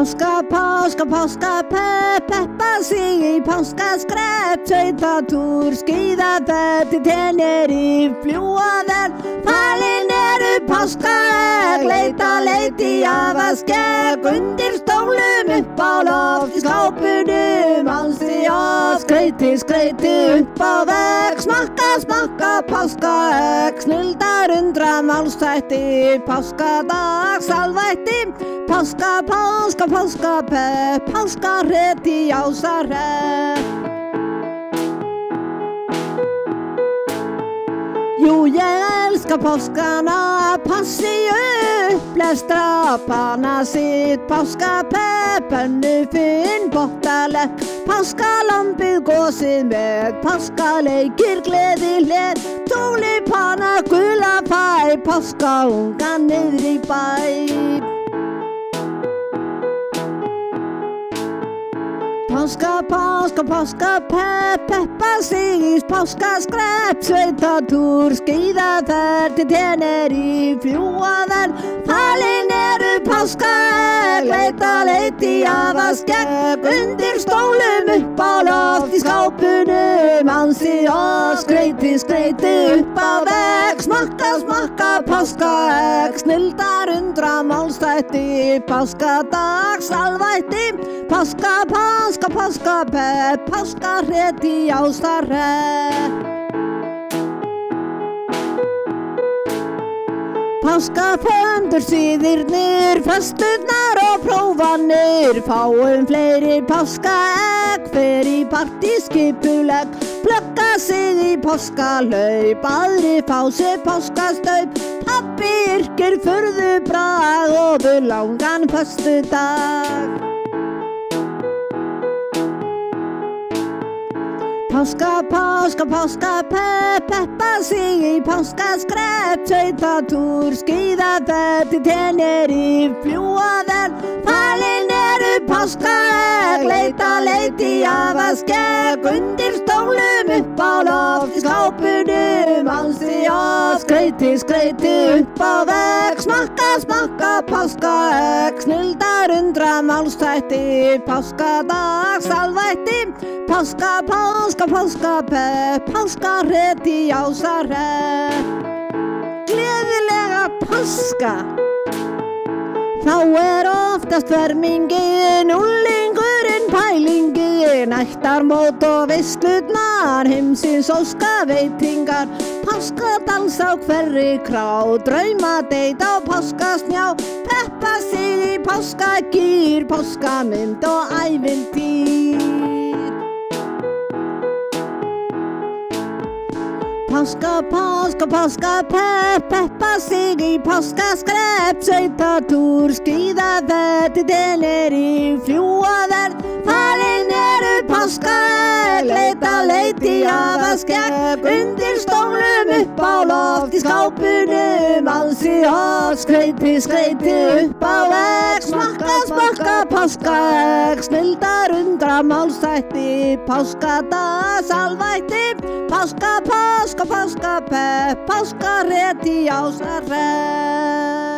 Páska, páska, páska, peppa sig í páskaskrepp, sveitatúr, skíðaferð til Tenerife, fljúgaferð, falin eru páskaegg, leit í afaskegg, undir stólum upp á loft í skápunum, ansi og skreyti upp á vegg, smakka páskaegg, snilldar málsþætti, páskadags alvætti, páska, pepp, páskahrét í Ásahrepp. Jú, ég elska páskana, passi upp, lestra panna sitt, páskapepp, pönnufinn, bottalett, páskalambið gosið með, páskaleikir, gleðileg, túlípana, gula fæ, páskaungan niðri í bæ. Páska, pepp, peppa sig í páskaskrepp, sveitatúr, skíðaferð til Tenerife, fljúgaferð, falin eru páskaegg, leit í afaskegg, undir stólum upp á loft í skápunum, ansi og skreyti upp á vegg, smakka páskaegg, snilldar málsþætti, páskadags alvætti, páska, pepp, páskahrét í Ásahrepp. Páskaföndur, svíðirnir, fösturnar og prófanir, fáum fleiri páskaegg, fer í partískipulegg, plugga sig í páskalaup, aðrir fá sér páskastaup, pabbi yrkir furðubragð og langan föstudag. Páska, pepp, peppa sig í páskaskrepp, sveitatúr, skíðaferð til Tenerife, fljúgaferð, falin eru páskaegg, leit í afaskegg, undir stólum upp á loft í skápunum, ansi og skreyti upp á vegg, smakka páskaegg, snilldar málsþætti, páskadags alvætti, páska, pepp, páskahrét í Ásahrepp. Gleðilega páska! Þá oftast fermingin, unglingurinn, pælingin, ættarmót og veislurnar, heimsins óskaveitingar, páskadans á hverri krá, draumadeit á páskasnjá, peppa sig í páskagír, páskamynd og ævintýr. Páska, pepp, peppa sig í páskaskrepp, sveitatúr, skíðaferð til Tenerife, fljúgaferð, falin eru páskaegg, leit í afaskegg, undir stólum upp á loft í skápunum, ansi og skreyti upp á vegg, smakka páskaegg, snilldar málsþætti, páskadags alvætti, páska, pepp, páskahrét í Ásahrepp.